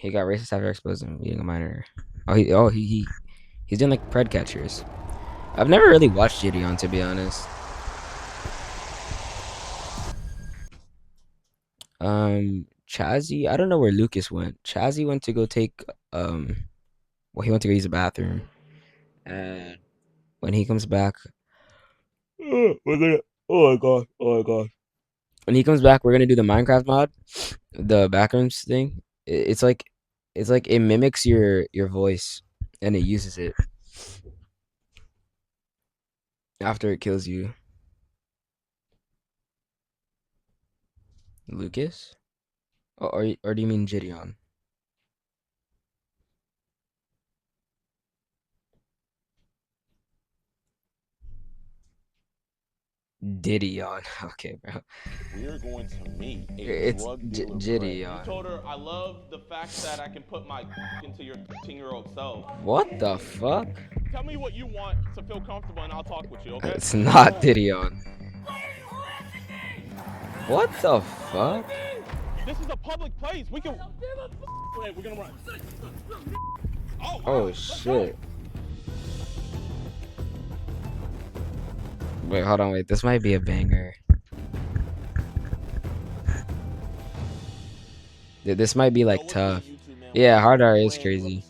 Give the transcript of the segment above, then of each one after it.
He got racist after exposing being a minor. He's doing like pred catchers. I've never really watched Gideon, to be honest. Chazzy, I don't know where Lucas went. Chazzy went to go take well, he went to go use the bathroom. And when he comes back, we're gonna. Oh my god! Oh my god! When he comes back, we're gonna do the Minecraft mod, the backrooms thing. It's like it mimics your voice, and it uses it after it kills you. Lucas, or do you mean Gideon? Didion. Okay, bro. We're going to meet a It's drug dealer Gideon. You told her, I love the fact that I can put my into your 13-year-old self. What the fuck? Tell me what you want to feel comfortable and I'll talk with you, okay? It's not Didion. What the fuck? This is a public place. We can. Wait, we're gonna run. Oh, wow. Oh shit. Wait, hold on, wait. This might be a banger. This might be like tough. Yeah, hard R is crazy.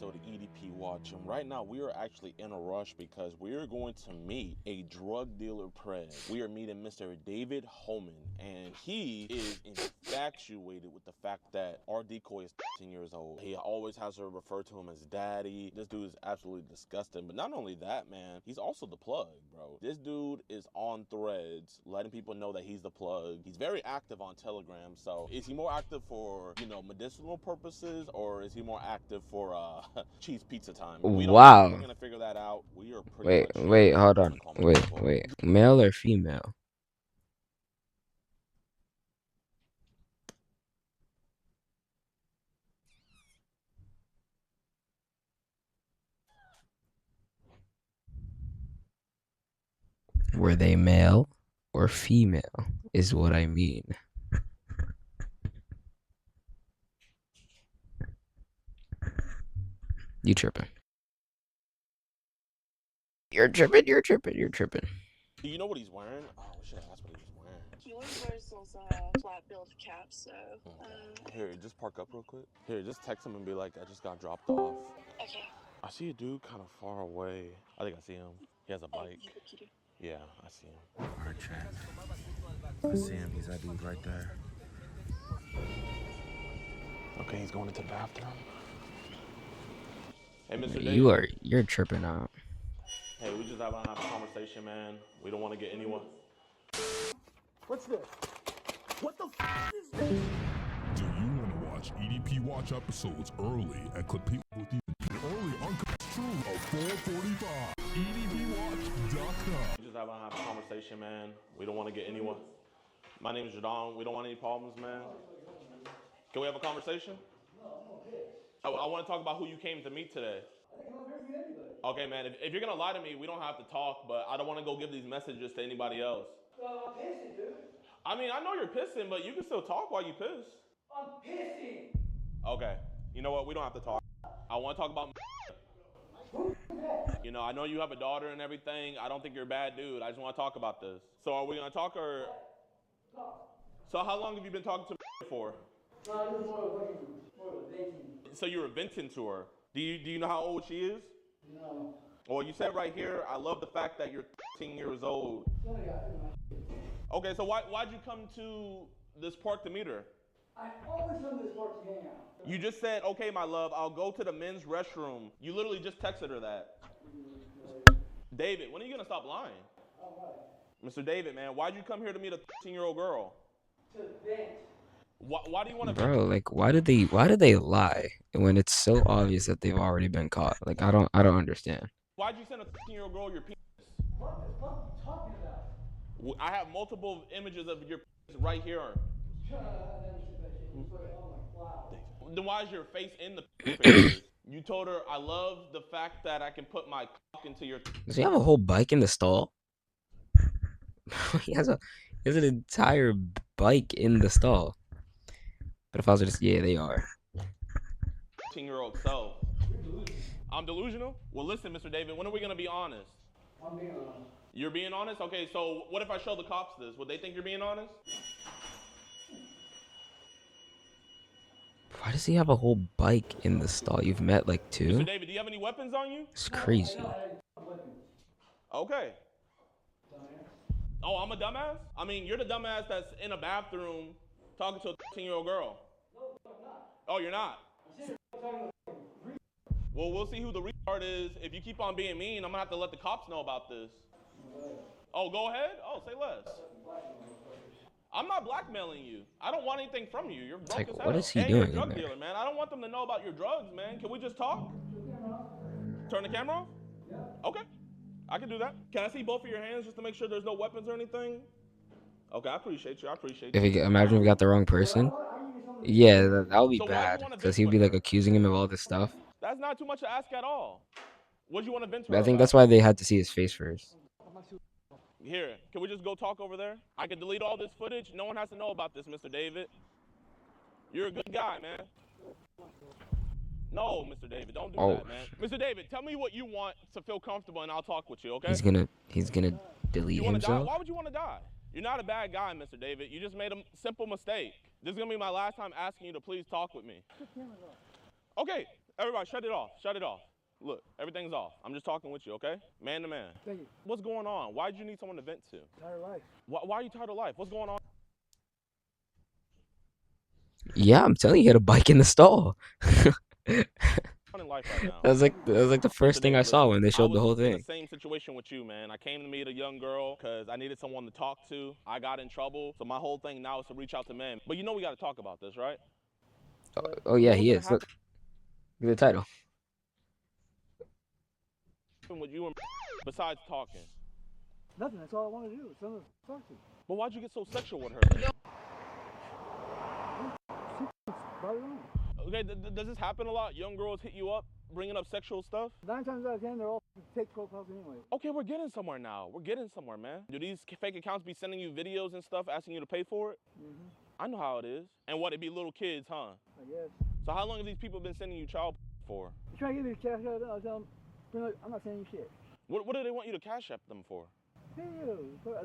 Right now, we are actually in a rush because we are going to meet a drug dealer pred. We are meeting Mr. David Holman, and he is infatuated with the fact that our decoy is 13 years old. He always has to refer to him as daddy. This dude is absolutely disgusting. But not only that, man, he's also the plug, bro. This dude is on threads, letting people know that he's the plug. He's very active on Telegram. So is he more active for, medicinal purposes, or is he more active for cheese pizza time? Wow. We're gonna figure that out. We are pretty Wait, hold on. Wait. Male or female? Were they male or female, is what I mean. You tripping. You're tripping. Do you know what he's wearing? Oh, we should ask what he's wearing. He always wears those flat-billed caps, so. Here, just park up real quick. Here, just text him and be like, I just got dropped off. Okay. I see a dude kind of far away. I think I see him. He has a bike. Yeah, I see him. Alright, chat. I see him. He's that dude right there. Okay, he's going into the bathroom. Hey, Mr. David. You're tripping out. Hey, we just having a conversation, man. We don't want to get anyone. What's this? What the f is this? Do you want to watch EDP Watch episodes early and clip people with even early uncut stream of 445? EDPWatch.com. We just having a conversation, man. We don't want to get anyone. My name is Jadon. We don't want any problems, man. Can we have a conversation? I want to talk about who you came to meet today. Okay, man, if you're going to lie to me, we don't have to talk, but I don't want to go give these messages to anybody else. I'm pissing, dude. I mean, I know you're pissing, but you can still talk while you piss. I'm pissing. Okay, you know what? We don't have to talk. I want to talk about... I know you have a daughter and everything. I don't think you're a bad dude. I just want to talk about this. So are we going to talk or... So how long have you been talking to for? No, this is more of a venting. So you were venting to her. Do you know how old she is? No. Well, you said right here, I love the fact that you're 13 years old. Okay, so why'd you come to this park to meet her? I always come to this park to hang out. You just said, okay, my love, I'll go to the men's restroom. You literally just texted her that. David, when are you going to stop lying? Mr. David, man, why'd you come here to meet a 13-year-old girl? To vent. Why do you want to... Bro, like why did they lie when it's so obvious that they've already been caught? Like I don't understand. Why'd you send a 13-year-old girl your penis? What the fuck are you talking about? I have multiple images of your penis right here. I've never seen that shit. It's like, oh my god. Then why is your face in the pictures? You told her, I love the fact that I can put my cock into your... Does he have a whole bike in the stall? he has an entire bike in the stall. Pedophiles are just, yeah, they are. 13-year-old self. I'm delusional? Well, listen, Mr. David, when are we going to be honest? I'm being honest. You're being honest? Okay, so what if I show the cops this? Would they think you're being honest? Why does he have a whole bike in the stall? You've met like Mr. two? David, do you have any weapons on you? It's crazy. Okay. Oh, I'm a dumbass? I mean, you're the dumbass that's in a bathroom talking to a 13-year-old girl. Oh, you're not? Well, we'll see who the retard is. If you keep on being mean, I'm gonna have to let the cops know about this. Oh, go ahead? Oh, say less. I'm not blackmailing you. I don't want anything from you. You're broke Like, as what hell. is he And you're a doing in drug there? dealer, man. I don't want them to know about your drugs, man. Can we just talk? Turn the camera off? Okay. I can do that. Can I see both of your hands just to make sure there's no weapons or anything? Okay, I appreciate you. I appreciate If you. he, imagine if we got the wrong person. Yeah, that would be So why'd you bad. want to Because vent he'd with be like her? accusing him of all this stuff. That's not too much to ask at all. What'd you want to vent to But her I think about? that's why they had to see his face first. Here, can we just go talk over there? I can delete all this footage. No one has to know about this, Mr. David. You're a good guy, man. No, Mr. David, don't do Oh, that, man. Mr. David, tell me what you want to feel comfortable and I'll talk with you, okay? he's gonna delete You want to die? himself. Why would you want to die? You're not a bad guy, Mr. David. You just made a simple mistake. This is going to be my last time asking you to please talk with me. Okay, everybody, shut it off. Shut it off. Look, everything's off. I'm just talking with you, okay? Man to man. Thank you. What's going on? Why did you need someone to vent to? Tired of life. Why are you tired of life? What's going on? Yeah, I'm telling you, he had a bike in the stall. In life right now. That was like the first thing I saw when they showed the whole I was in thing. the same situation with you, man. I came to meet a young girl because I needed someone to talk to. I got in trouble, so my whole thing now is to reach out to men. But you know we got to talk about this, right? Oh yeah, What was he gonna is. Look, look at the title. happen with you and besides talking? Nothing. That's all I want to do. Someone to talk to. But why'd you get so sexual with her? Brought it on. Okay, does this happen a lot? Young girls hit you up, bringing up sexual stuff? 9 times out of 10, they're all fake profiles anyway. Okay, we're getting somewhere now. We're getting somewhere, man. Do these fake accounts be sending you videos and stuff, asking you to pay for it? Mm-hmm. I know how it is. And what, it be little kids, huh? I guess. So how long have these people been sending you child for? You try to give me cash out, I'll tell them, I'm not sending you shit. What do they want you to cash app them for?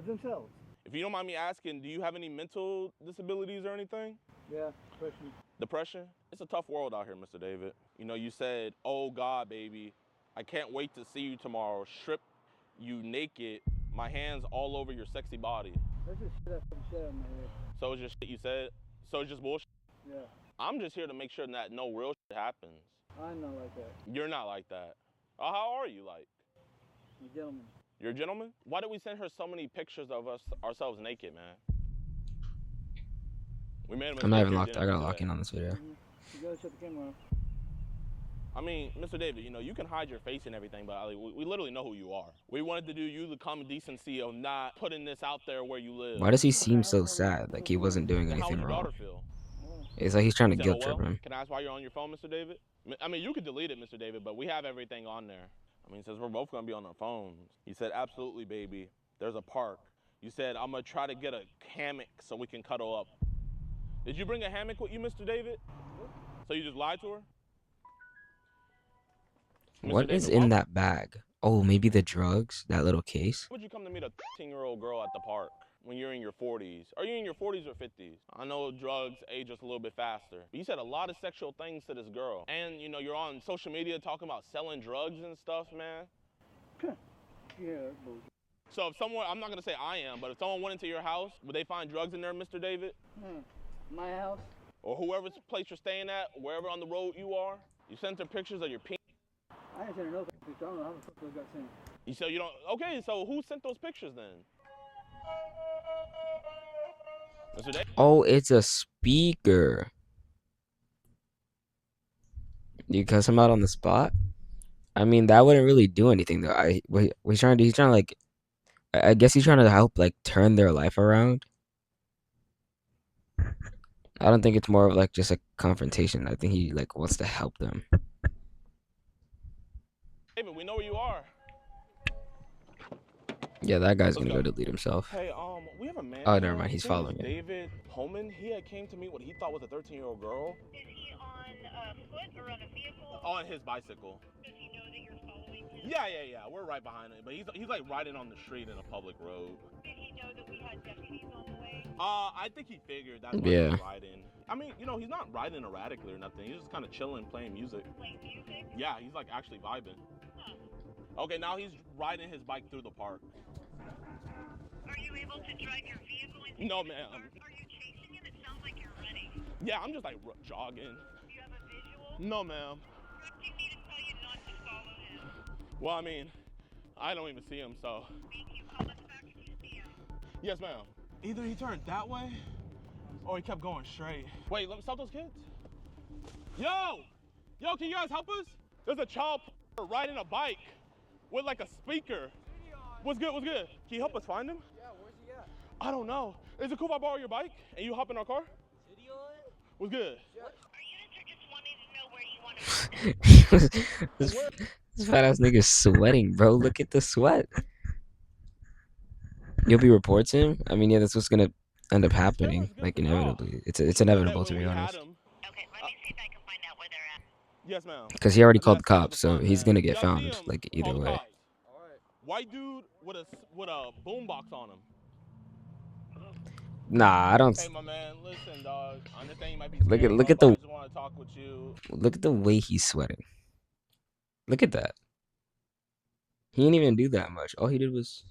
Themselves. If you don't mind me asking, do you have any mental disabilities or anything? Yeah, question. Depression? It's a tough world out here, Mr. David. You know, you said, oh God, baby, I can't wait to see you tomorrow. Strip you naked, my hands all over your sexy body. That's just shit I fucking said on my head. So it's just shit you said? So it's just bullshit? Yeah, I'm just here to make sure that no real shit happens. I'm not like that. You're not like that. How are you like? I'm a gentleman. You're a gentleman? Why did we send her so many pictures of ourselves naked, man? We made a mistake. I'm not even here, locked. I didn't gotta we, lock today? in on this video. You gotta shut the camera off. I mean, Mr. David, you know, you can hide your face and everything, but we literally know who you are. We wanted to do you the common decency of not putting this out there where you live. Why does he seem so sad? Like he wasn't doing How would anything your wrong. daughter feel? It's like he's trying to You said, guilt oh, trip well? him. Can I ask why you're on your phone, Mr. David? I mean, you could delete it, Mr. David, but we have everything on there. I mean, since we're both gonna be on our phones. You said, absolutely, baby. There's a park. You said, I'm gonna try to get a hammock so we can cuddle up. Did you bring a hammock with you, Mr. David? So you just lied to her? What is in that bag? Oh, maybe the drugs? That little case? Why would you come to meet a 13-year-old girl at the park when you're in your 40s? Are you in your 40s or 50s? I know drugs age us a little bit faster. But you said a lot of sexual things to this girl. And, you know, you're on social media talking about selling drugs and stuff, man. Yeah, that's bullshit. So if someone, I'm not going to say I am, but if someone went into your house, would they find drugs in there, Mr. David? My house? Or whoever's place you're staying at, wherever on the road you are? You sent her pictures of your penis? I ain't sent her no picture. I don't know how the fuck those got sent. You said you don't, okay, so who sent those pictures then? Mr. David? Oh, it's a speaker. You cuss him out on the spot? I mean, that wouldn't really do anything though. He's trying to like, I guess he's trying to help like turn their life around. I don't think it's more of like just a confrontation. I think he like wants to help them. David, we know where you are. Yeah, that guy's Let's gonna go. go delete himself. Hey, we have a man. Oh, never mind, His he's name is following it. David Holman. He had came to meet what he thought was a 13-year-old girl. Is he on foot or on a vehicle? On his bicycle. Does he know that you're following him? Yeah. We're right behind him, but he's like riding on the street in a public road. Did he know that we had deputies on the way? I think he figured that's why he Yeah. was riding. I mean, you know, he's not riding erratically or nothing. He's just kind of chilling, playing music. Playing music? Yeah, he's like actually vibing. Huh. Okay, now he's riding his bike through the park. Are you able to drive your vehicle into No, the ma'am. park? Are you chasing him? It sounds like you're running. Yeah, I'm just like jogging. Do you have a visual? No, ma'am. What do you need to tell you not to follow him? Well, I mean, I don't even see him, so. Can you call us back if you see him? Yes, ma'am. Either he turned that way, or he kept going straight. Wait, let me stop those kids. Yo, can you guys help us? There's a child riding a bike with like a speaker. What's good? Can you help us find him? Yeah, where's he at? I don't know. Is it cool if I borrow your bike and you hop in our car? Video it? What's good? Our units are just wanting to know where you want to this fat ass nigga's sweating, bro. Look at the sweat. You'll be reports him? I mean, yeah, that's what's gonna end up happening, like inevitably. It's inevitable to be honest. Okay, let me see if I can find out where they're at. Yes, ma'am. Because he already I called the just gotta cops, so find he's that. gonna get Y'all see found, him? like Call either the way. cops. Alright. White dude with a boombox on him. Nah, I don't. Hey, my man, listen, dog. I understand you might be Look scared, at but I the just want to talk with you. look at the way he's sweating. Look at that. He didn't even do that much. All he did was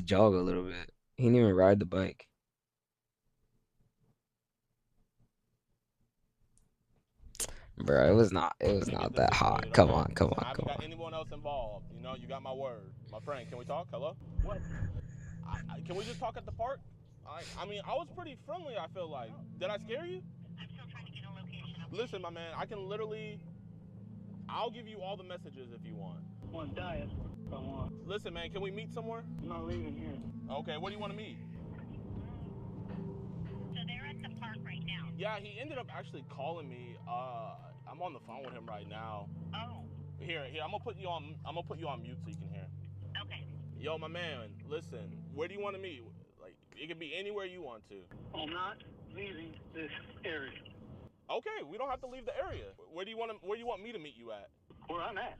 jog a little bit. He didn't even ride the bike. Bro, it was not Let me not get this that hot. situated, Come okay? on, come Listen, on, I haven't come got on. anyone else involved. You know, you got my word. My friend, can we talk? Hello? What? Can we just talk at the park? I mean, I was pretty friendly, I feel like. Did I scare you? I'm still trying to get a location. Listen, my man, I'll give you all the messages if you want. I want to die. That's what I want. Listen, man, can we meet somewhere? I'm not leaving here. Okay, where do you want to meet? So they're at the park right now. Yeah, he ended up actually calling me. I'm on the phone with him right now. Oh, Here, I'm gonna put you on mute so you can hear. okay. Yo, my man, listen, where do you want to meet? Like, it could be anywhere you want to. I'm not leaving this area. Okay, we don't have to leave the area. Where do you want me to meet you at? Where I'm at.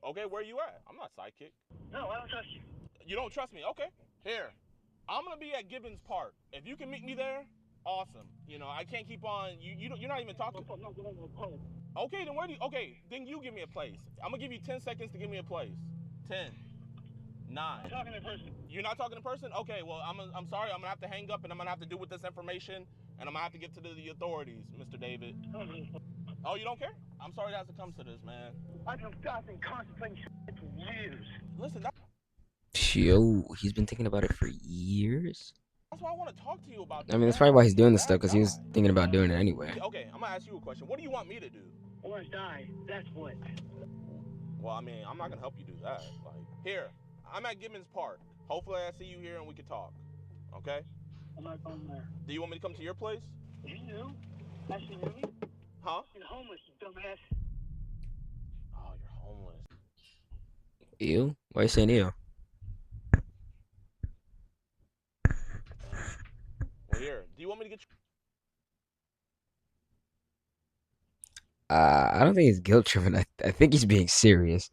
Okay, where are you at? I'm not sidekick. No, I don't trust you. You don't trust me? Okay. Here, I'm gonna be at Gibbons Park. If you can meet me there, awesome. You know, I can't keep on. You're not even talking. I'm not going to the park. Okay, then then you give me a place. I'm gonna give you 10 seconds to give me a place. 10, 9. I'm talking in person. You're not talking in person? Okay, well, I'm sorry. I'm gonna have to hang up and I'm gonna have to do with this information and I'm gonna have to get to the authorities, Mr. David. Oh, you don't care? I'm sorry it has to come to this, man. I've been contemplating shit for years. Listen, Yo, he's been thinking about it for years. that's why I want to talk to you about this. I mean, that's man. probably why he's doing this Bad stuff, because he was guy. thinking about doing it anyway. Okay, I'm gonna ask you a question. What do you want me to do? I want to die. That's what. Well, I mean, I'm not gonna help you do that. Like, here, I'm at Gibbons Park. Hopefully, I see you here and we can talk. Okay? I'm not going there. Do you want me to come to your place? You knew? Actually, knew me? Huh? You're homeless, you dumbass. Oh, you're homeless. Ew? Why are you saying ew? Well, here. Do you want me to get you? I don't think he's guilt tripping. I think he's being serious.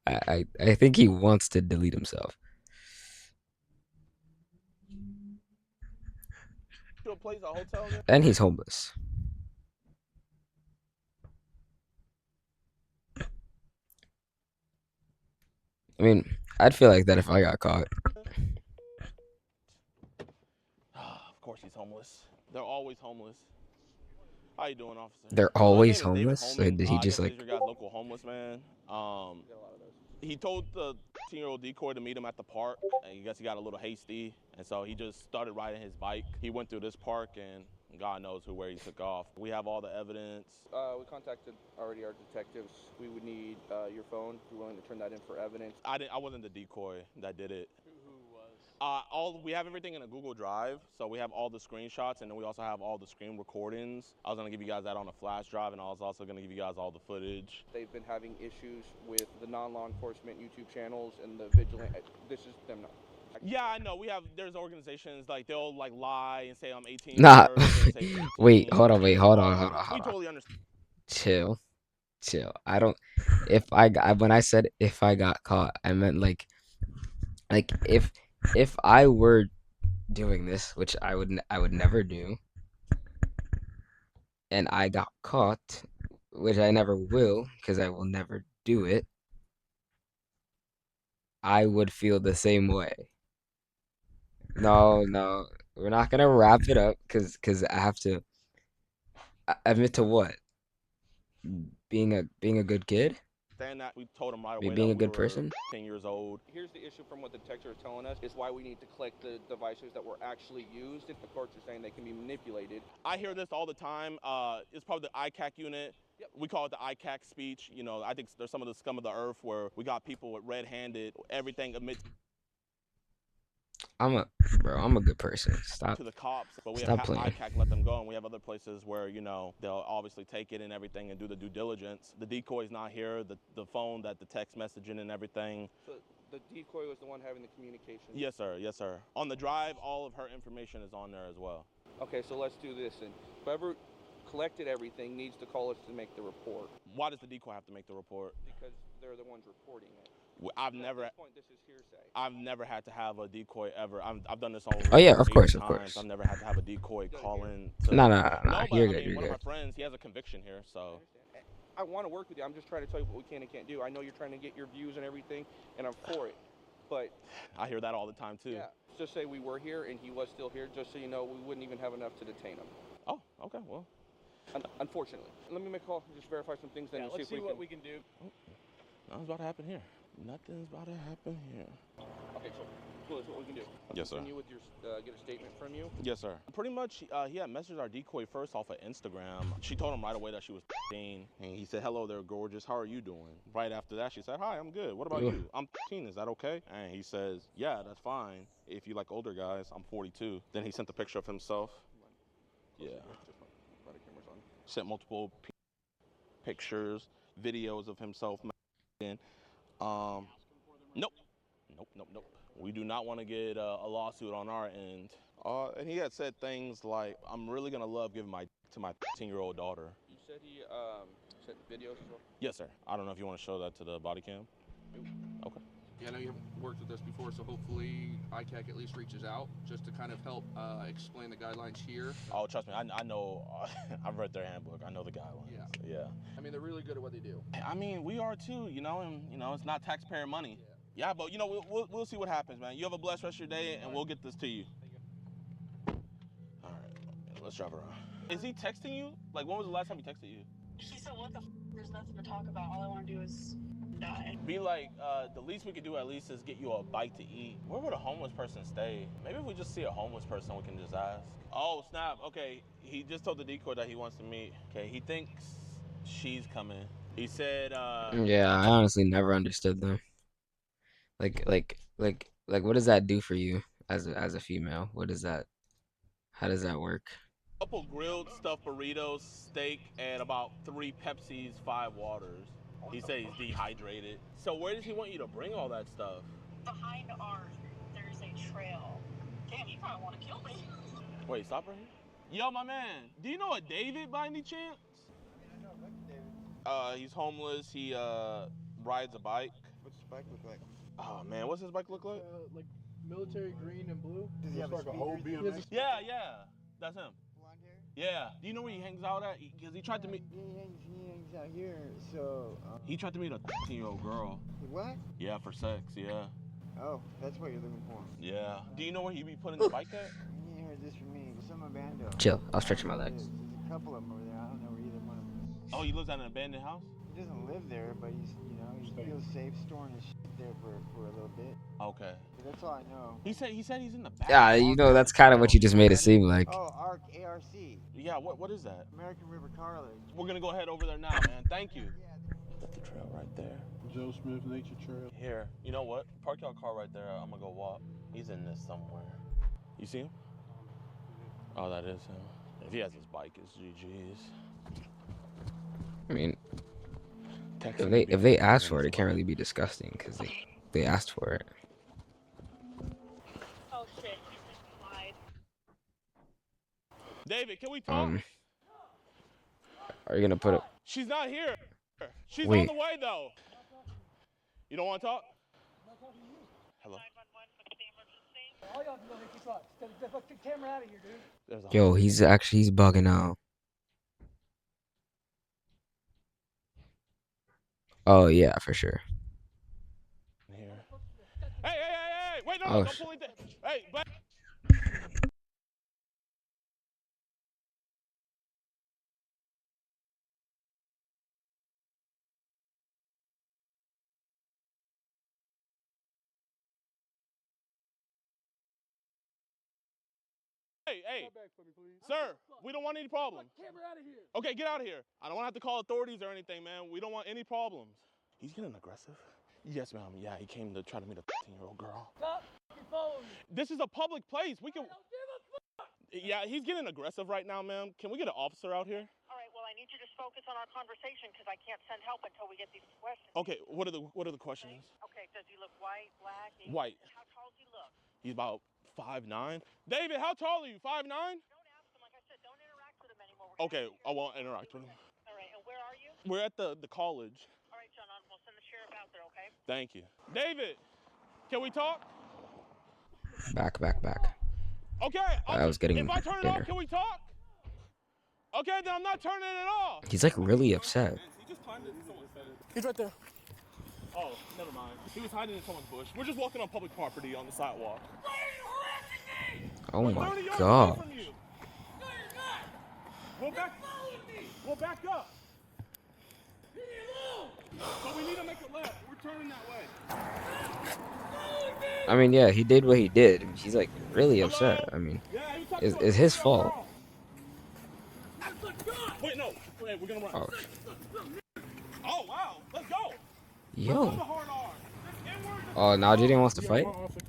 I think he wants to delete himself. To a place, a hotel? There? And he's homeless. I mean, I'd feel like that if I got caught. Of course, he's homeless. They're always homeless. How you doing, officer? They're So his always name is David homeless? Holman. Like, did he I just guess like... he's your guy's local homeless man. He told the 10-year-old decoy to meet him at the park, and I guess he got a little hasty, and so he just started riding his bike. He went through this park, and God knows where he took off. We have all the evidence. We contacted already our detectives. We would need your phone if you're willing to turn that in for evidence. I wasn't the decoy that did it. Who was? We have everything in a Google Drive, so we have all the screenshots, and then we also have all the screen recordings. I was gonna give you guys that on a flash drive, and I was also gonna give you guys all the footage. They've been having issues with the non-law enforcement YouTube channels and the vigilant. This is them not. Yeah, I know. There's organizations like they'll like lie and say I'm 18 at Nah. first, then say Wait, 15, hold on, then wait, get hold on, involved. hold on, We hold on. totally understand. Chill, chill. I don't. When I said if I got caught, I meant like if I were doing this, which I would never do, and I got caught, which I never will, because I will never do it, I would feel the same way. No, no, we're not gonna wrap it up, because I have to admit to what? Being a good kid? Understand that. We told them right away Being that a we good were person? 10 years old. Here's the issue from what the detective is telling us is why we need to collect the devices that were actually used. If the courts are saying they can be manipulated. I hear this all the time. It's probably the ICAC unit. Yep. We call it the ICAC speech. You know, I think there's some of the scum of the earth where we got people with red-handed, everything admits I'm a I'm a good person. to the cops, but we have Stop playing. ICAC let them go, and we have other places where, you know, they'll obviously take it and everything and do the due diligence. The decoy's not here, the phone, that the text messaging and everything. So the decoy was the one having the communication. Yes, sir. Yes, sir. On the drive, all of her information is on there as well. Okay, so let's do this. And whoever collected everything needs to call us to make the report. Why does the decoy have to make the report? Because they're the ones reporting it. I've And never. At this point, this is hearsay. I've never had to have a decoy ever. I've done this over. Oh yeah, of 80 course, of times. course. I've never had to have a decoy call in. To, No, no, but you're I good, mean, you're one of my good. friends, he has a conviction here, so. I want to work with you. I'm just trying to tell you what we can and can't do. I know you're trying to get your views and everything, and I'm for it. But I hear that all the time too. yeah, just say we were here and he was still here. Just so you know, we wouldn't even have enough to detain him. Oh, okay, well. Unfortunately, let me make a call. Just verify some things. Then Yeah, and let's see what we can do. Nothing's about to happen here. Nothing's about to happen here. Okay, so that's what we can do. Yes, sir. Continue with your get a statement from you. Yes, sir. Pretty much, he had messaged our decoy first off of Instagram. She told him right away that she was 15, and he said, "Hello there, gorgeous. How are you doing?" Right after that, she said, "Hi, I'm good. What about Ooh. you?" "I'm 15. Is that okay?" And he says, "Yeah, that's fine. If you like older guys, I'm 42." Then he sent a picture of himself. Yeah. Sent multiple pictures, videos of himself. Nope. Nope. We do not want to get a lawsuit on our end. And he had said things like, "I'm really gonna love giving to my 15-year-old daughter." You said he sent videos as well. Yes, sir. I don't know if you want to show that to the body cam. Okay. Yeah, I know you haven't worked with us before, so hopefully ICAC at least reaches out just to kind of help explain the guidelines here. Oh, trust me, I know. I've read their handbook. I know the guidelines. Yeah. I mean, they're really good at what they do. I mean, we are too. You know, and you know, it's not taxpayer money. Yeah, but you know, we'll see what happens, man. You have a blessed rest of your day, and we'll get this to you. All right, let's drive around. Is he texting you? Like, when was the last time he texted you? He said, what the there's nothing to talk about. All I want to do is die. Be like, the least we could do at least is get you a bite to eat. Where would a homeless person stay? Maybe if we just see a homeless person, we can just ask. Oh, snap. Okay, he just told the decoy that he wants to meet. Okay, he thinks she's coming. He said, Yeah, I honestly never understood them. What does that do for you as a female? What does that? How does that work? couple grilled stuffed burritos, steak, and about 3 Pepsis, 5 waters. He said he's dehydrated. So where does he want you to bring all that stuff? Behind ours, there's a trail. Damn, you probably want to kill me. Wait, stop right here. Yo, my man, do you know a David by any chance? I know David. He's homeless. He rides a bike. What's his bike look like? Oh man, what's his bike look like? Like military green and blue. Does he have Looks like a whole speaker? BMX. Yeah, that's him. Blonde hair? Yeah. Do you know where he hangs out at? Because he tried to meet. He hangs out here. So. He tried to meet a 13-year-old girl. What? Yeah, for sex. Yeah. Oh, that's what you're looking for. Yeah. Do you know where he be putting the bike at? You ain't heard this from me. Some abandoned. Chill. I'll stretch my legs. There's a couple of them over there. I don't know where either one of them is. Oh, he lives at an abandoned house? He doesn't live there, but he's, he feels safe storing his shit there for a little bit. Okay. But that's all I know. He said he's in the back. Yeah, you know that's kind of what you just made it seem like. Oh, ARC. Yeah, what is that? American River Cartilage. We're gonna go ahead over there now, man. Thank you. Got the trail right there. Joe Smith Nature Trail. Here. You know what? Park your car right there. I'm gonna go walk. He's in this somewhere. You see him? Oh, that is him. If he has his bike, it's GG's. I mean, if they ask for it, it can't really be disgusting because they asked for it. David, can we talk? Are you gonna put it? She's not here. She's on Wait. the way though. You don't want to talk? Hello. All y'all can go hit your truck. Just get the camera out of here, dude. There's a Yo, he's bugging out. Oh yeah, for sure. here. Hey! Wait, no, Oh, don't pull anything. Hey, but. Hey, sir, we don't want any problems. Camera out of here. Okay, get out of here. I don't want to have to call authorities or anything, man. We don't want any problems. He's getting aggressive. Yes, ma'am. Yeah, he came to try to meet a 15-year-old girl. Stop following me. This is a public place. We can. I don't give a fuck. Yeah, he's getting aggressive right now, ma'am. Can we get an officer out here? All right, well, I need you to just focus on our conversation because I can't send help until we get these questions. Okay, what are the questions? Okay, does he look white, black? White. How tall does he look? He's about 5'9". David, how tall are you? 5'9"? Don't ask him. Like I said, don't interact with him anymore. Okay, I won't interact with him. All right, and where are you? We're at the college. All right, John, we'll send the sheriff out there, okay? Thank you. David, can we talk? back. Okay. I was getting if I turn it dinner. off, can we talk? Okay, then I'm not turning it off. He's like really upset. He just climbed into someone's fence. He's right there. Oh, never mind. He was hiding in someone's bush. We're just walking on public property on the sidewalk. Oh We're my 30 yards away god. from you. We'll back up. But we need to make a left. We're turning that way. I mean, yeah, he did what he did. He's like really upset. I mean, Yeah, he was talking to it's a his 30-year-old fault. girl. Wait, no. Wait, we're gonna run. Oh, Oh, wow. Let's go. Let's go the yo. hard R. This inward, this Oh, now Jaden wants to fight. officer.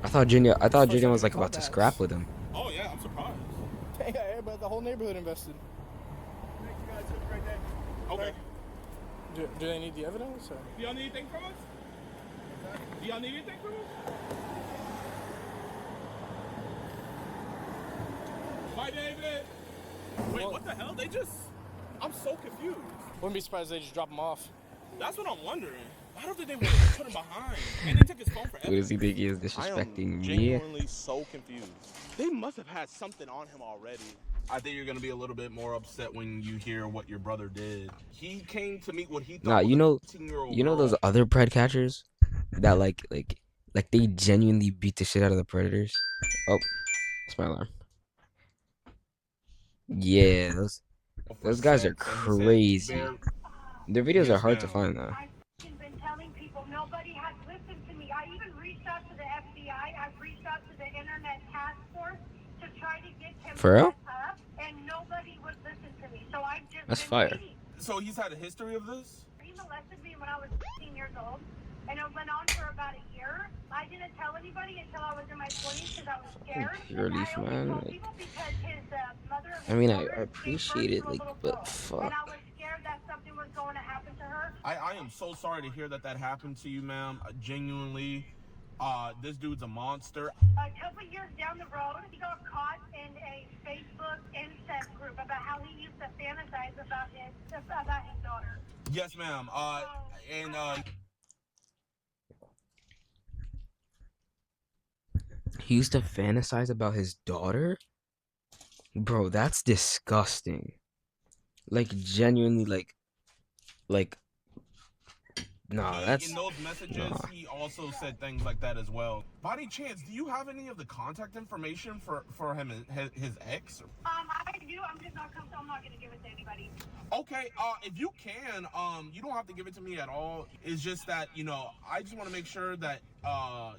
I thought Jaden was like about to scrap with him. Oh, yeah, I'm surprised. Yeah, but the whole neighborhood invested. Thanks, you guys. Have a great day. Okay. Do they need the evidence? Or? Do y'all need anything from us? Do y'all need anything from us? Bye, David. Wait, what the hell? I'm so confused. Wouldn't be surprised if they just drop him off. That's what I'm wondering. Why don't they put him behind? And they took his phone for Who does he evidence. think he is I am disrespecting me? genuinely so confused. They must have had something on him already. I think you're gonna be a little bit more upset when you hear what your brother did. He came to meet what he thought Nah, was you know, a 15-year-old you know girl. those other pred catchers that like they genuinely beat the shit out of the predators. Oh, that's my alarm. Yeah, those guys are crazy. Their videos are hard to find though. I've been telling people nobody has listened to me. I even reached out to the FBI. I've reached out to the Internet Task Force to try to get him For real? set up, and nobody would listen to me. So I've just That's been fire. waiting. So he's had a history of this? He molested me when I was 15 years old, and it went on for about a year. I didn't tell anybody until I was in my 20s because I was scared. Relief, I only man. told Like, people because his mother of I mean, I his daughter appreciate gave it, birth to a like, little but girl, fuck. and I was scared that something was going to happen to her. I am so sorry to hear that happened to you, ma'am. Genuinely, this dude's a monster. A couple years down the road, he got caught in a Facebook incest group about how he used to fantasize about his daughter. Yes, ma'am. He used to fantasize about his daughter? Bro, that's disgusting. Like genuinely like nah, that's in those messages, nah. he also said things like that as well. By any chance, do you have any of the contact information for him, his ex? I do. I'm just not comfortable. I'm not going to give it to anybody. Okay, if you can, you don't have to give it to me at all. It's just that, I just want to make sure that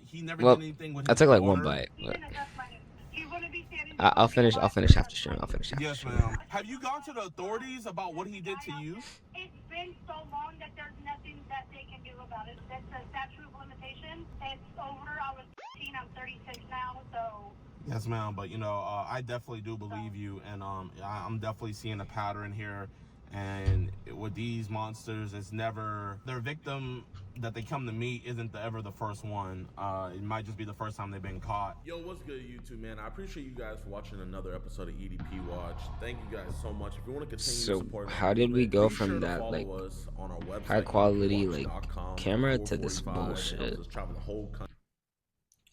he never Well, did anything with I his took like one daughter. bite, but Even if that's my name. He wouldn't be standing I'll finish after stream. I'll finish after Yes, stream. ma'am. Have you gone to the authorities about what he did to you? It's been so long that there's nothing that they can do about it. That's a statute of limitation. It's over. I was 15. I'm 36 now, so. Yes, ma'am. But I definitely do believe you, and I'm definitely seeing a pattern here, And with these monsters, it's never their victim that they come to meet isn't ever the first one. It might just be the first time they've been caught. Yo, what's good, YouTube, man? I appreciate you guys for watching another episode of EDP Watch. Thank you guys so much. If you want to continue So supporting the how did we movement, go be from sure to that like follow us on our high website, quality like edpwatch.com, at camera to this 445. It helps bullshit? us travel the whole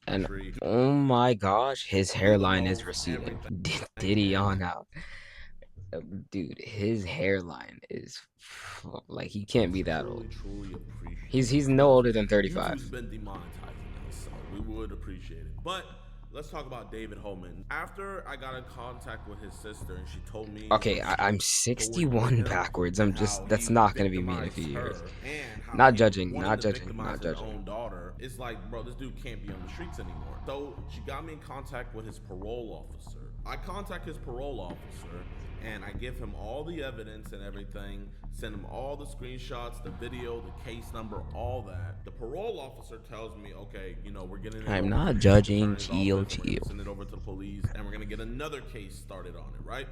And country. oh my gosh, his We would hairline is know receding. everything. Diddy And on out. Dude, his hairline is like he can't be that old. truly appreciate He's it, no because older than 35. YouTube's been demonetizing us, so we would appreciate it. But let's talk about David Holman. After I got in contact with his sister and she told me Okay, her I'm story with 61 him backwards. and I'm just how he that's not gonna be me in a few victimized years. her and how Not he was judging, wanting not to judging, victimize not his judging. own daughter, it's like, bro, this dude can't be on the streets anymore. So she got me in contact with his parole officer. I contact his parole officer and I give him all the evidence and everything, send him all the screenshots, the video, the case number, all that. The parole officer tells me, okay, you know, we're getting it I'm over to not the judging. attorney's Chill, office, we're gonna chill. send it over to the police, and we're gonna get another case started on it, right?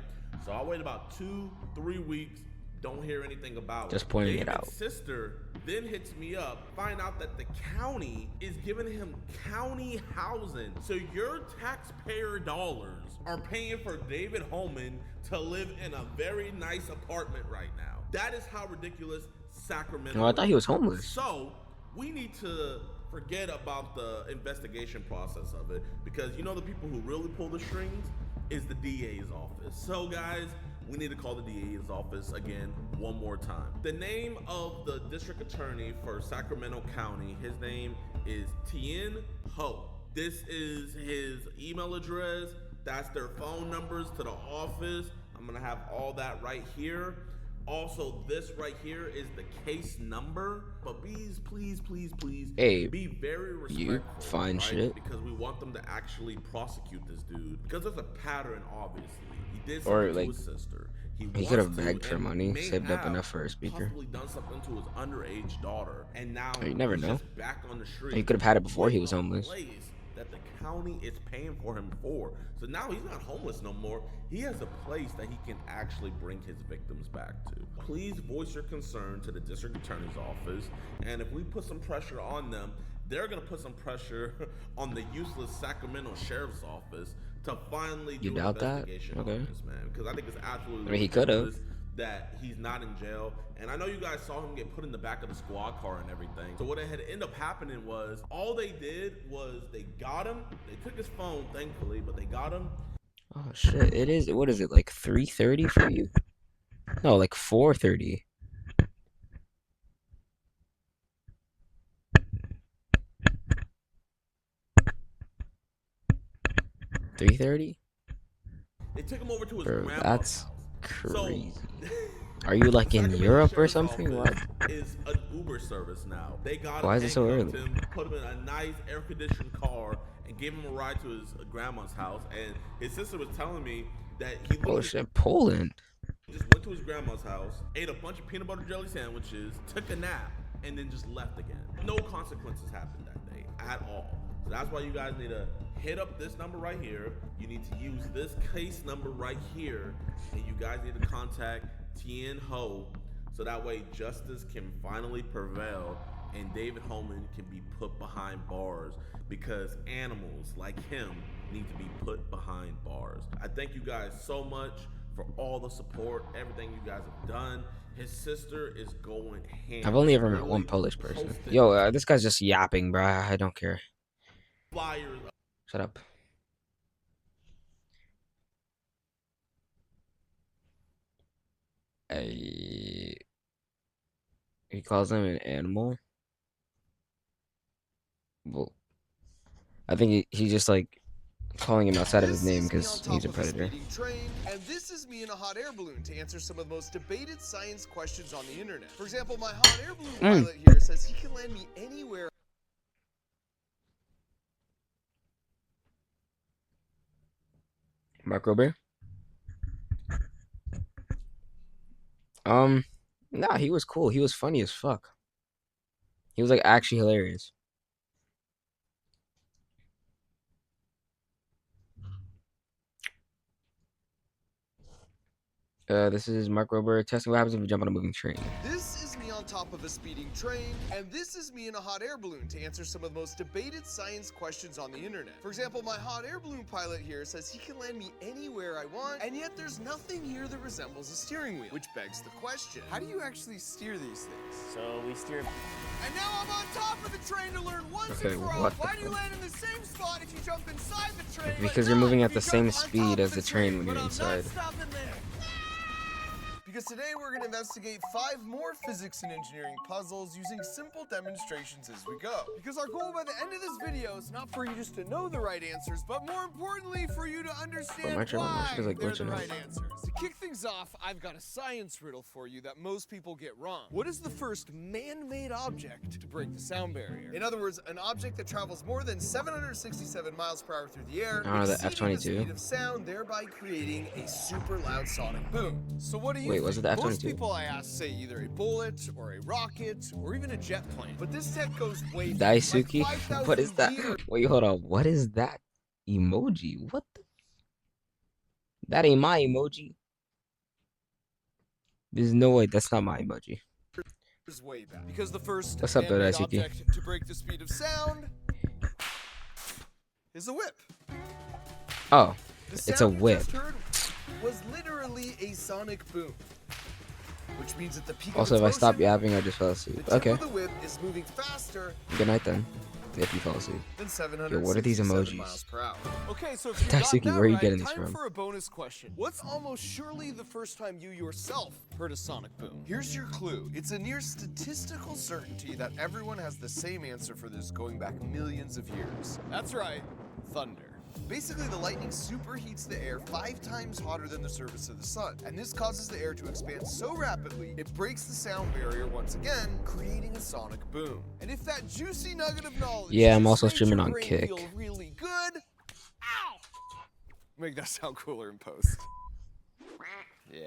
So I wait about 2-3 weeks, don't hear anything about Just it. pointing it David's out. sister then hits me up, find out that the county is giving him county housing. So your taxpayer dollars are paying for David Holman to live in a very nice apartment right now. That is how ridiculous Sacramento No, I thought he was is. homeless. So we need to forget about the investigation process of it, because you know the people who really pull the strings is the DA's office. So guys, we need to call the DA's office again one more time. The name of the district attorney for Sacramento County, his name is Tien Ho. This is his email address. That's their phone numbers to the office. I'm gonna have all that right here. Also, this right here is the case number. But please, Hey, be very you respectful, fine right? shit. Because we want them to actually prosecute this dude. Because there's a pattern, obviously. He did Or something to like his sister. He he could wants have to begged for and money, may saved up have enough for a speaker. possibly done something to his underage daughter. And now You never he's know. just back on the street. He could have had it before he with was a homeless. place that the county is paying for him for. So now he's not homeless no more. He has a place that he can actually bring his victims back to. Please voice your concern to the district attorney's office. And if we put some pressure on them, they're gonna put some pressure on the useless Sacramento Sheriff's Office to finally You do an doubt that? investigation Okay. on this, man. Because I think it's absolutely I mean, he could have. ridiculous that he's not in jail. And I know you guys saw him get put in the back of the squad car and everything. So what had ended up happening was, all they did was they got him. They took his phone, thankfully, but they got him. Oh shit! It is. What is it like 3:30 for you? No, like 4:30. 3:30? They took him over to his Bro, grandma's that's house. crazy. So, Are you like in Sacramento Europe or Sheriff's something? What? Office is an Uber service now. They got Why him, is it so handcuffed early? him, put him in a nice air-conditioned car, and gave him a ride to his grandma's house. And his sister was telling me that he Oh literally shit! Poland. just went to his grandma's house, ate a bunch of peanut butter jelly sandwiches, took a nap, and then just left again. No consequences happened that day at all. So that's why you guys need to hit up this number right here. You need to use this case number right here, and you guys need to contact Tien Ho, so that way justice can finally prevail and David Holman can be put behind bars, because animals like him need to be put behind bars. I thank you guys so much for all the support, everything you guys have done. His sister is going ham. I've only ever met Literally one Polish person. posted Yo, this guy's just yapping, bro. I don't care. flyers. Shut up. He calls him an animal. Well, I think he's just like calling him outside of his name because he's a predator. Train, and this is me in a hot air balloon to answer some of the most debated science questions on the internet. For example, my hot air balloon pilot here says he can land me anywhere. Mark Rober? Nah, he was cool. He was funny as fuck. He was like actually hilarious. This is Mark Rober testing what happens if you jump on a moving train. This is me on top of a speeding train, and this is me in a hot air balloon to answer some of the most debated science questions on the internet. For example, my hot air balloon pilot here says he can land me anywhere I want, and yet there's nothing here that resembles a steering wheel, which begs the question, how do you actually steer these things? So we steer. And now I'm on top of the train to learn once Okay, and for all, what the why do you fuck? land in the same spot if you jump inside the train? Because but you're moving not at if the you jump same on speed top as of the train when but you're I'm inside. not stopping there. Because today we're going to investigate 5 more physics and engineering puzzles using simple demonstrations as we go. Because our goal by the end of this video is not for you just to know the right answers, but more importantly for you to understand my channel, why she's like they're the glitching out. right answers. To kick things off, I've got a science riddle for you that most people get wrong. What is the first man-made object to break the sound barrier? In other words, an object that travels more than 767 miles per hour through the air, I don't know, the exceeding the F-22. speed of sound, thereby creating a super loud sonic boom. So what do you Wait, think? was it the Most F-22? people I ask say either a bullet or a rocket or even a jet plane. But this tech goes way Daisuke? like 5,000 What is that? meters. Wait, hold on. What is that emoji? What the? That ain't my emoji. There's no way that's not my emoji. Way back. Because the first What's up, though, man-made Daisuke? object to break the speed of sound is a whip. Oh, The it's a sound you whip. just heard was literally a sonic boom. Which means that the peak of Also, if its I stop motion, yapping, I just fell asleep. the tip Okay. of the whip is moving faster Good night then. If you fall asleep. than Yo, what are these 767 emojis? miles per hour. Okay, so if you Daisuke, got that where are you right, getting these time from? for a bonus question. What's almost surely the first time you yourself heard a sonic boom? Here's your clue. It's a near statistical certainty that everyone has the same answer for this going back millions of years. That's right, thunder. Basically, the lightning superheats the air 5 times hotter than the surface of the sun, and this causes the air to expand so rapidly it breaks the sound barrier once again, creating a sonic boom. And if that juicy nugget of knowledge Yeah, I'm just also made streaming your on brain Kick. feel really good, ow! Make that sound cooler in post. Yeah.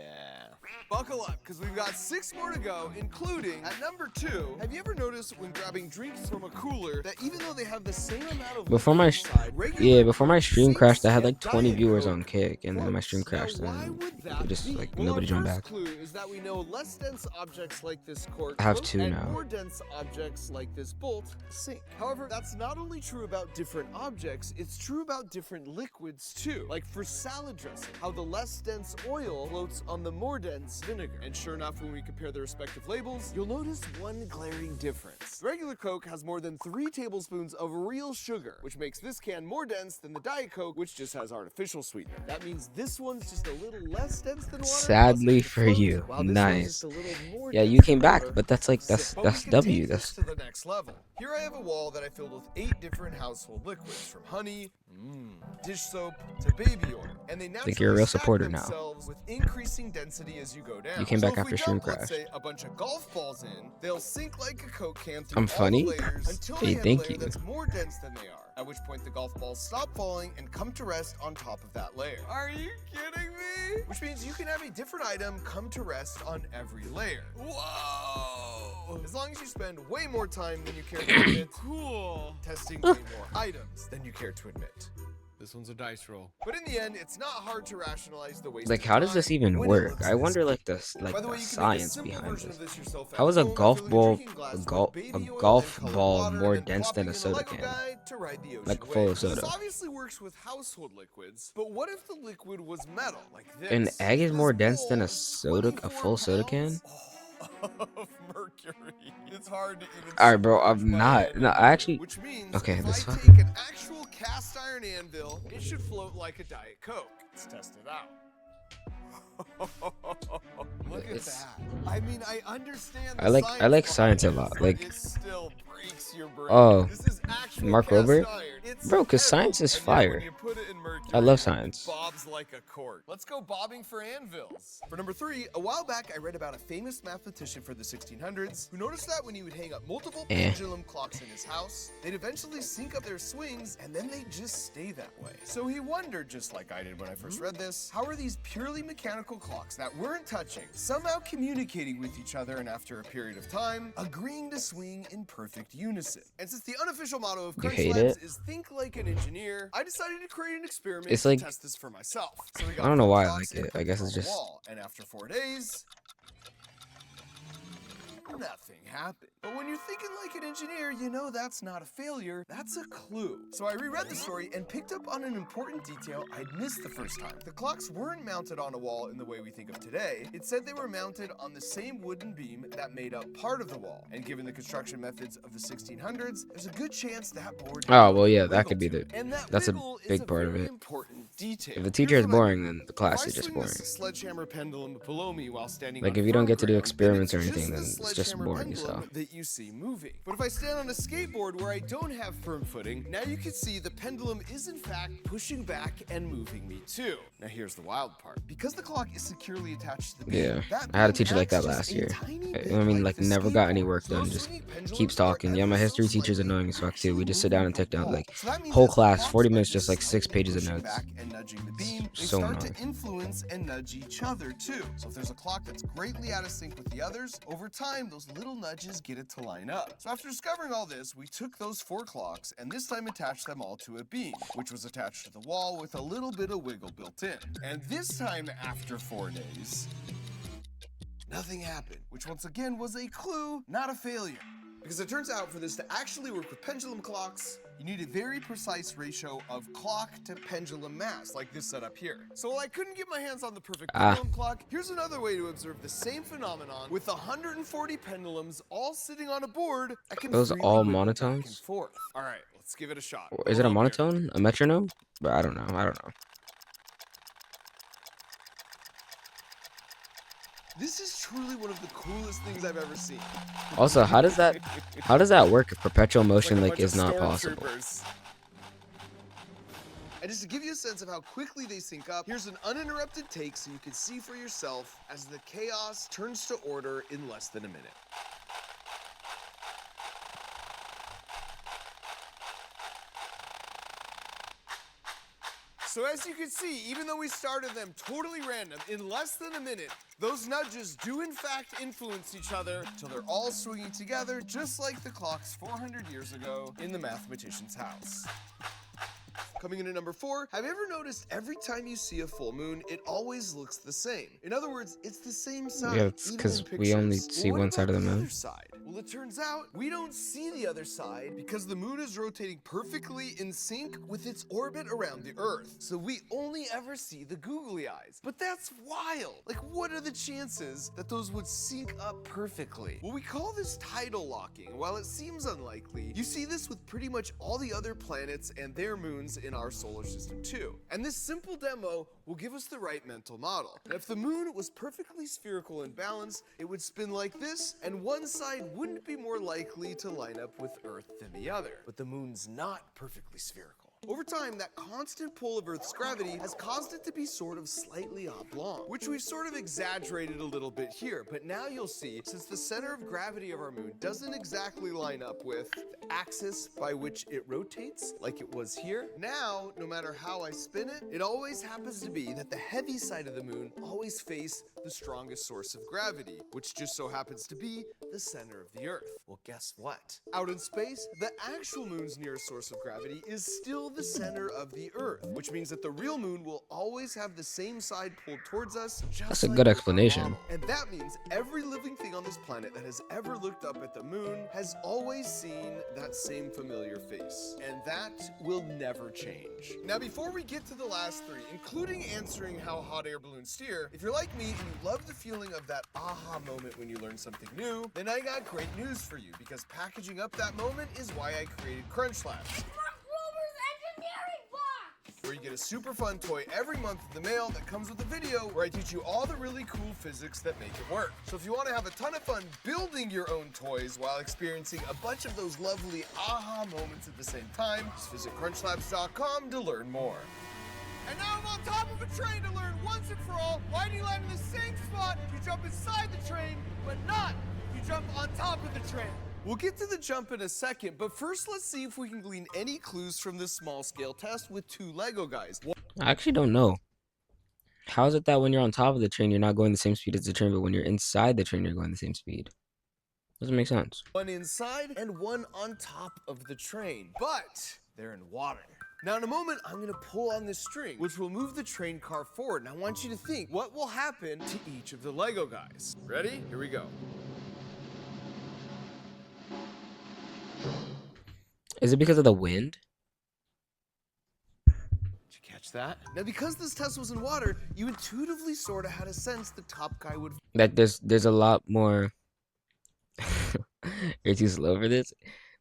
Buckle up, because we've got 6 more to go, including, at number 2, have you ever noticed when grabbing drinks from a cooler that even though they have the same amount of Before my liquid inside, before my stream Sinks crashed, I had like and 20 Diet viewers Coke on Kick, and then my stream floats. Now, crashed, why and would that just be? like Well, nobody our joined first back. clue is that we know less dense objects like this cork I have float, 2 and now. more dense objects like this bolt sink. However, that's not only true about different objects, it's true about different liquids too. Like for salad dressing, how the less dense oil floats on the more dense vinegar. And sure enough, when we compare their respective labels, you'll notice one glaring difference. Regular Coke has more than 3 tablespoons of real sugar, which makes this can more dense than the Diet Coke, which just has artificial sweetener. That means this one's just a little less dense than water. Sadly plus it for floats, you. while this one's Nice. just a little more Yeah, dense you came than back, water. but that's like But that's we can W. take this That's to the next level. Here I have a wall that I filled with 8 different household liquids, from honey, dish soap, to baby oil. And they naturally you're a real stack supporter now. themselves with increasing density as you go down. You came So back if we after stream dump, let's crash. say, a bunch of golf balls in, they'll sink like a Coke can through I'm all funny? the layers until Hey, they hit thank a layer you. that's more dense than they are. At which point the golf balls stop falling and come to rest on top of that layer. Are you kidding me? Which means you can have a different item come to rest on every layer. Whoa! As long as you spend way more time than you care to admit. Cool. Testing way more items than you care to admit. This one's a dice roll. But in the end, it's not hard to rationalize the waste like, of how does time this even when it work? looks I this wonder good. like the By the way, the you can make a science simple behind version this. of this yourself at How is a home by golf filling ball drinking glass a with golf baby a oil, golf then colored ball water, more and then dense than plopping a in soda Lego can? guide to ride the ocean Like full wave. of soda. This obviously works with household liquids, but what if the liquid was metal, like this? An egg is This more dense than a bowl's soda, a 24 full soda can? pounds of mercury. It's hard to even All right, bro. submerge I'm my not. hand No, under I it, actually. which means Okay, if this I fucking. take an actual cast iron anvil, it should float like a Diet Coke. Let's test it out. Look at It's- that. I mean, I understand the I like behind science a it, lot. but Like, it still breaks your brain. oh, This is actual Mark cast Rober? iron. It's Bro, 'cause heavy, science is and yet when fire. you put it in mercury, I love it science. bobs like a cork. Let's go bobbing for anvils. For number 3, a while back I read about a famous mathematician for the 1600s who noticed that when he would hang up multiple pendulum clocks in his house, they'd eventually sync up their swings and then they'd just stay that way. So he wondered, just like I did when I first read this, how are these purely mechanical clocks that weren't touching somehow communicating with each other, and after a period of time, agreeing to swing in perfect unison? And since the unofficial motto of You Crunch hate Labs it? is think think like an engineer, I decided to create an experiment It's to like, test this for myself. So we I got don't know 4 why I clocks like and it. I put guess them it's on the just, wall. And after 4 days, nothing happened. But when you're thinking like an engineer, you know that's not a failure, that's a clue. So I reread the story and picked up on an important detail I'd missed the first time. The clocks weren't mounted on a wall in the way we think of today. It said they were mounted on the same wooden beam that made up part of the wall. And given the construction methods of the 1600s, there's a good chance that board had oh, a well, little yeah, that wiggle could be to the, it. And that that's a wiggle is a big part of very it. important detail. If the teacher Here's is what I boring, mean. then the If class I is just swing boring. this sledgehammer pendulum below me while standing Like, on if you don't firm get to do ground, experiments or then anything, just then the it's just sledgehammer boring as pendulum hell. that you see moving. But if I stand on a skateboard where I don't have firm footing, now you can see the pendulum is in fact pushing back and moving me too. Now here's the wild part. Because the clock is securely attached to the beam, Yeah, that I had a beam teacher like acts that just last a year. tiny I bit mean, like like, the never got any skateboard. work So done, those just swinging pendulums keeps are talking. Yeah, ever my so history teacher's slightly annoying as fuck too. We actually just sit down and moving take the down, wall. like, So that means whole as the class, clocks 40 by minutes, just like just 6 slightly pages of pushing notes. back and nudging the beam, they So start annoying. to influence and nudge each other too. So if there's a clock that's greatly out of sync with the others, over time those little nudges get it to line up. So after discovering all this, we took those 4 clocks and this time attached them all to a beam, which was attached to the wall with a little bit of wiggle built in. And this time after 4 days, nothing happened, which once again was a clue, not a failure. Because it turns out for this to actually work with pendulum clocks, you need a very precise ratio of clock to pendulum mass, like this setup here. So while I couldn't get my hands on the perfect pendulum clock, here's another way to observe the same phenomenon with 140 pendulums all sitting on a board that can Those freely all wiggle back and monotones? forth. All right, let's give it a shot. Is it a Hold up here. monotone? A metronome? But I don't know. I don't know. This is truly one of the coolest things I've ever seen. Also, how does that work if perpetual motion a like bunch is of not possible? stormtroopers. And just to give you a sense of how quickly they sync up, here's an uninterrupted take so you can see for yourself as the chaos turns to order in less than a minute. So as you can see, even though we started them totally random, in less than a minute, those nudges do in fact influence each other till they're all swinging together, just like the clocks 400 years ago in the mathematician's house. Coming in at number 4, have you ever noticed every time you see a full moon, it always looks the same? In other words, it's the same side. Yeah, it's even because in we only pictures. see Well, what one side of about the moon. other side? Well, it turns out we don't see the other side because the moon is rotating perfectly in sync with its orbit around the Earth. So we only ever see the googly eyes. But that's wild. Like, what are the chances that those would sync up perfectly? Well, we call this tidal locking. While it seems unlikely, you see this with pretty much all the other planets and their moons in our solar system too. And this simple demo will give us the right mental model. And if the moon was perfectly spherical and balanced, it would spin like this, and one side wouldn't be more likely to line up with Earth than the other. But the moon's not perfectly spherical. Over time, that constant pull of Earth's gravity has caused it to be sort of slightly oblong, which we've sort of exaggerated a little bit here. But now you'll see, since the center of gravity of our moon doesn't exactly line up with the axis by which it rotates, like it was here, now, no matter how I spin it, it always happens to be that the heavy side of the moon always face the strongest source of gravity, which just so happens to be the center of the Earth. Well, guess what? Out in space, the actual moon's nearest source of gravity is still the center of the Earth, which means that the real moon will always have the same side pulled towards us, just That's a like good with our explanation. model. And that means every living thing on this planet that has ever looked up at the moon has always seen that same familiar face. And that will never change. Now, before we get to the last 3, including answering how hot air balloons steer, if you're like me and you love the feeling of that aha moment when you learn something new, then I got great news for you, because packaging up that moment is why I created Crunch Labs, where you get a super fun toy every month in the mail that comes with a video where I teach you all the really cool physics that make it work. So if you want to have a ton of fun building your own toys while experiencing a bunch of those lovely aha moments at the same time, just visit crunchlabs.com to learn more. And now I'm on top of a train to learn once and for all why do you land in the same spot if you jump inside the train, but not if you jump on top of the train. We'll get to the jump in a second, but first let's see if we can glean any clues from this small scale test with 2 Lego guys. I actually don't know. How is it that when you're on top of the train, you're not going the same speed as the train, but when you're inside the train, you're going the same speed? Doesn't make sense. One inside and one on top of the train. But they're in water. Now in a moment, I'm gonna pull on this string, which will move the train car forward. And I want you to think, what will happen to each of the Lego guys? Ready? Here we go. Is it because of the wind? Did you catch that? Now because this test was in water, you intuitively sort of had a sense the top guy would... That there's a lot more. You're too slow for this.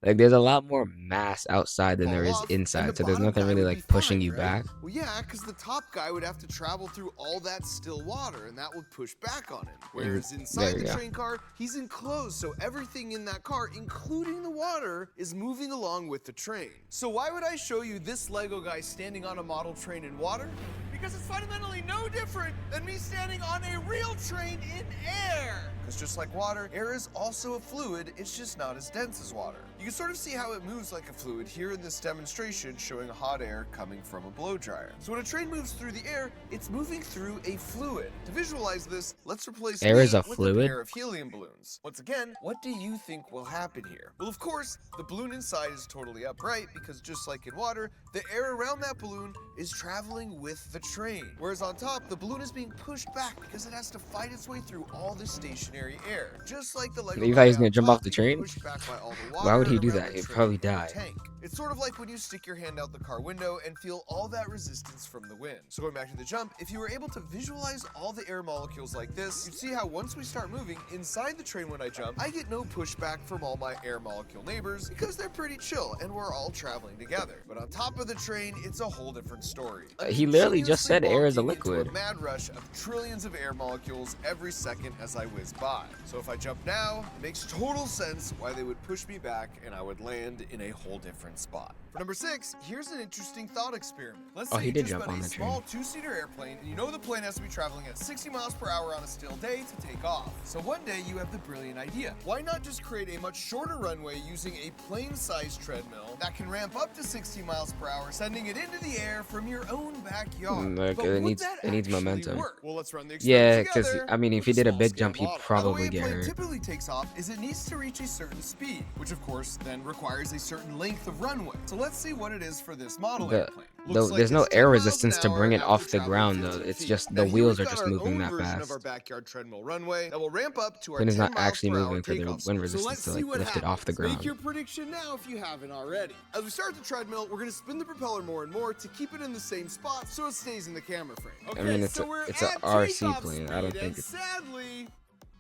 Like there's a lot more mass outside than there fall is off, and inside, the so there's bottom nothing guy really would be like pushing fine, you right? back. Well, yeah, because the top guy would have to travel through all that still water, and that would push back on him. Whereas inside the train car, he's enclosed, so everything in that car, including the water, is moving along with the train. So why would I show you this Lego guy standing on a model train in water? Because it's fundamentally no different than me standing on a real train in air. Because just like water, air is also a fluid, it's just not as dense as water. You can sort of see how it moves like a fluid here in this demonstration showing hot air coming from a blow dryer. So when a train moves through the air, it's moving through a fluid. To visualize this, let's replace Air is a with fluid? a pair of helium balloons. Once again, what do you think will happen here? Well, of course, the balloon inside is totally upright because just like in water, the air around that balloon is traveling with the train. Whereas on top, the balloon is being pushed back because it has to fight its way through all this stationary air. Just like the Lego You thought he was guy gonna on jump top off the being train? pushed back by all the Why would water he do around that? the He'd train probably in the die. tank. It's sort of like when you stick your hand out the car window and feel all that resistance from the wind. So going back to the jump, if you were able to visualize all the air molecules like this, you'd see how once we start moving inside the train when I jump, I get no pushback from all my air molecule neighbors because they're pretty chill and we're all traveling together. But on top of the train, it's a whole different story. He literally just said air is a Continuously liquid. walking into a mad rush of trillions of air molecules every second as I whiz by. So if I jump now, it makes total sense why they would push me back and I would land in a whole different spot. For number 6, here's an interesting thought experiment. Let's say he you did just jump got on a the small train. 2-seater airplane and you know the plane has to be traveling at 60 miles per hour on a still day to take off. So one day you have the brilliant idea. Why not just create a much shorter runway using a plane-sized treadmill that can ramp up to 60 miles per hour, sending it into the air from your own backyard? Like But it would needs that momentum. actually work? Well, let's run the Yeah, experiment because together I mean, if with he a did a big small-scale jump, he'd model. Now, the probably way a get plane hurt. typically takes off is it needs to reach a certain speed, which of course then requires a certain length of runway. So let's see what it is for this model airplane. Looks like There's no it's 10 air miles an resistance to hour bring it after off the traveling ground, though. 15 It's feet. just Now the here wheels we've are got just our moving own that version of fast. our backyard treadmill runway that will ramp up to our Plane is 10 not miles actually per hour moving for the takeoff wind speed. resistance So let's to see like what lift it off the happens. ground. Make your prediction now if you haven't already. As we start the treadmill, we're going to spin the propeller more and more to keep it in the same spot so it stays in the camera frame. Okay, I mean, it's so a we're it's a at RC takeoff plane. I don't speed, think and it's. sadly,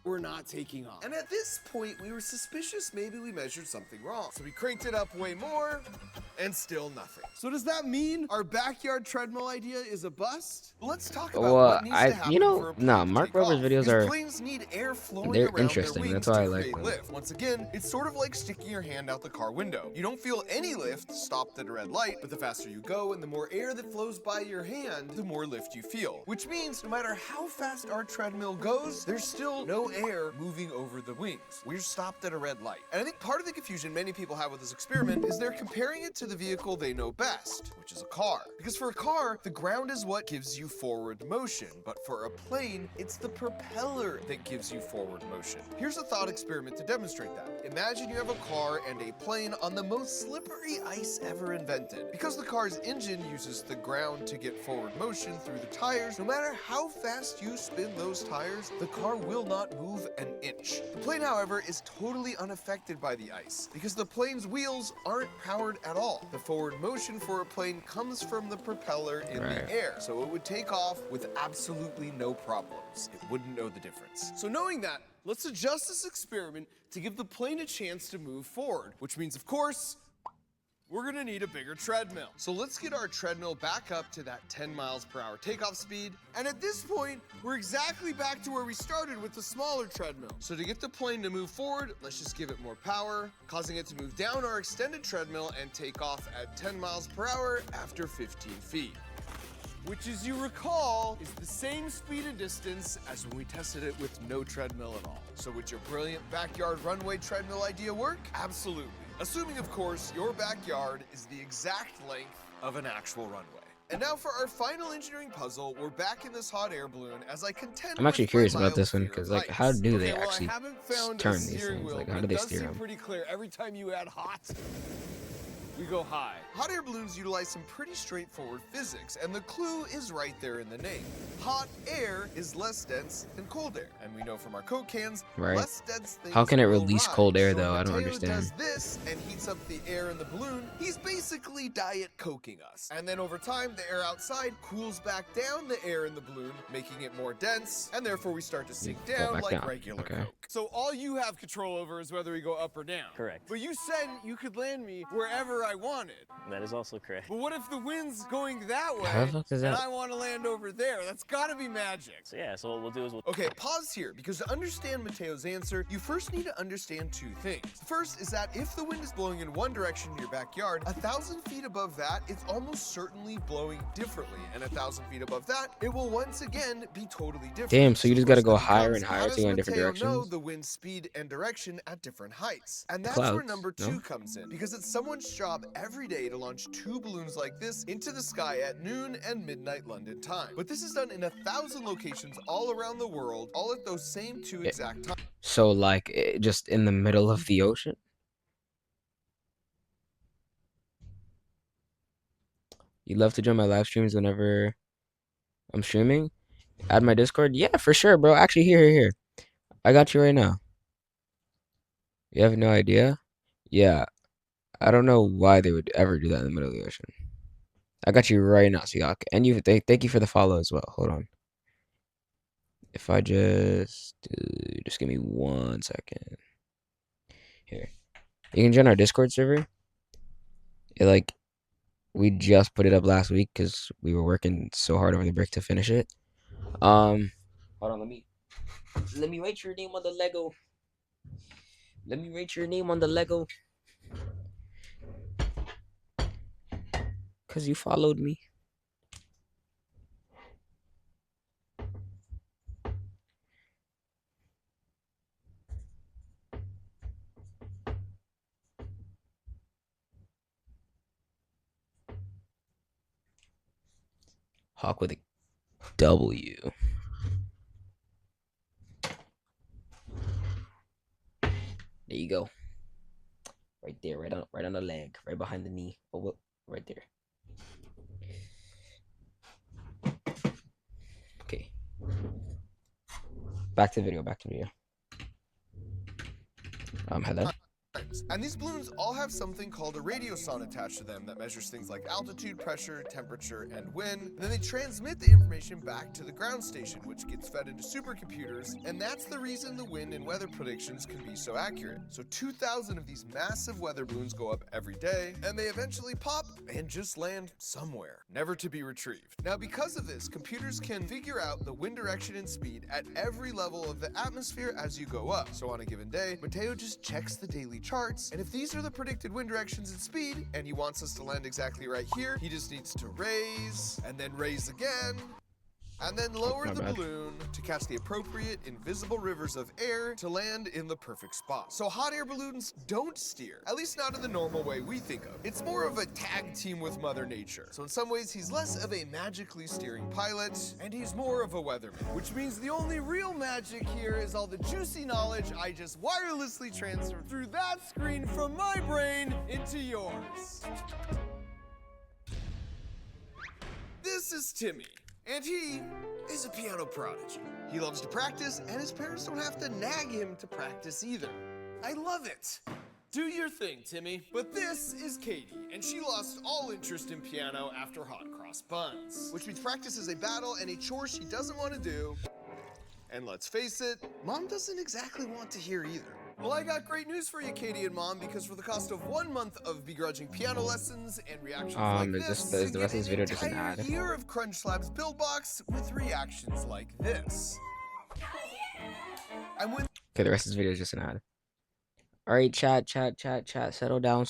we're not taking off. And at this point, we were suspicious maybe we measured something wrong. So we cranked it up way more, and still nothing. So does that mean our backyard treadmill idea is a bust? Well, let's talk about what needs to happen for a plane to Mark take Rober's off. videos Because are planes need air flowing they're around interesting. their wings That's why I to like create them. lift. Once again, it's sort of like sticking your hand out the car window. You don't feel any lift stopped at a red light, but the faster you go and the more air that flows by your hand, the more lift you feel. Which means no matter how fast our treadmill goes, there's still no air moving over the wings. We're stopped at a red light. And I think part of the confusion many people have with this experiment is they're comparing it to the vehicle they know best, which is a car. Because for a car, the ground is what gives you forward motion, but for a plane, it's the propeller that gives you forward motion. Here's a thought experiment to demonstrate that. Imagine you have a car and a plane on the most slippery ice ever invented. Because the car's engine uses the ground to get forward motion through the tires, no matter how fast you spin those tires, the car will not move an inch. The plane, however, is totally unaffected by the ice because the plane's wheels aren't powered at all. The forward motion for a plane comes from the propeller in the air, so it would take off with absolutely no problems. It wouldn't know the difference. So knowing that, let's adjust this experiment to give the plane a chance to move forward, which means, of course, we're gonna need a bigger treadmill. So let's get our treadmill back up to that 10 miles per hour takeoff speed. And at this point, we're exactly back to where we started with the smaller treadmill. So to get the plane to move forward, let's just give it more power, causing it to move down our extended treadmill and take off at 10 miles per hour after 15 feet. Which, as you recall, is the same speed and distance as when we tested it with no treadmill at all. So would your brilliant backyard runway treadmill idea work? Absolutely. Assuming, of course, your backyard is the exact length of an actual runway. And now for our final engineering puzzle, we're back in this hot air balloon as I contend I'm actually with my curious about mild this one fear because, of like, how heights. do they Okay, well, I actually haven't found a turn these steering things? wheel, Like, but how do it they does steer seem them? pretty clear every time you add hot. we go high. Hot air balloons utilize some pretty straightforward physics, and the clue is right there in the name. Hot air is less dense than cold air, and we know from our Coke cans, Right. less dense things How can it will release rise. cold air, So though? when I don't Mateo understand. does this and heats up the air in the balloon, he's basically Diet Coking us. And then over time, the air outside cools back down the air in the balloon, making it more dense, and therefore we start to sink Go down back like down. regular Okay. Coke. So all you have control over is whether we go up or down. Correct. But you said you could land me wherever I wanted. That is also correct. But what if the wind's going that way How the fuck is and that? I want to land over there? That's gotta be magic. So yeah, so what we'll do is we'll... Okay, pause here, because to understand Mateo's answer, you first need to understand two things. The first is that if the wind is blowing in one direction in your backyard, 1,000 feet above that, it's almost certainly blowing differently. And 1,000 feet above that, it will once again be totally different. Damn, so you just gotta go Question higher becomes, and higher how to does go in different Mateo know directions? the wind speed and direction at different heights? And that's where Clouds, number two no? comes in, because it's someone's job every day to launch 2 balloons like this into the sky at noon and midnight London time. But this is done in 1,000 locations all around the world, all at those same 2 exact times. So, like, just in the middle of the ocean? You love to join my live streams whenever I'm streaming? Add my Discord? Yeah, for sure, bro. Actually, here. I got you right now. You have no idea? Yeah. I don't know why they would ever do that in the middle of the ocean. I got you right now, Siak. And thank you for the follow as well. Hold on. If I just give me 1 second. Here. You can join our Discord server. We just put it up last week because we were working so hard over the break to finish it. Hold on, let me write your name on the Lego. Let me write your name on the Lego. Cause you followed me. Hawk with a W. There you go. Right there, right on the leg, right behind the knee. Oh, right there. Okay. Back to the video. Hello. And these balloons all have something called a radiosonde attached to them that measures things like altitude, pressure, temperature, and wind. And then they transmit the information back to the ground station, which gets fed into supercomputers. And that's the reason the wind and weather predictions can be so accurate. So 2,000 of these massive weather balloons go up every day, and they eventually pop and just land somewhere, never to be retrieved. Now, because of this, computers can figure out the wind direction and speed at every level of the atmosphere as you go up. So on a given day, Mateo just checks the daily charts, and if these are the predicted wind directions and speed, and he wants us to land exactly right here, he just needs to raise, and then raise again, and then lower the balloon to catch the appropriate invisible rivers of air to land in the perfect spot. So hot air balloons don't steer, at least not in the normal way we think of. It's more of a tag team with Mother Nature. So in some ways, he's less of a magically steering pilot, and he's more of a weatherman, which means the only real magic here is all the juicy knowledge I just wirelessly transferred through that screen from my brain into yours. This is Timmy. And he is a piano prodigy. He loves to practice, and his parents don't have to nag him to practice either. I love it. Do your thing, Timmy. But this is Katie, and she lost all interest in piano after hot cross buns, which means practice is a battle and a chore she doesn't want to do. And let's face it, Mom doesn't exactly want to hear either. Well, I got great news for you, Katie and Mom, because for the cost of 1 month of begrudging piano lessons and reactions like this, is the rest of this video just an entire ad? year of Crunch Slab's build box with reactions like this. And when Okay, the rest of this video is just an ad. All right, chat. Settle down.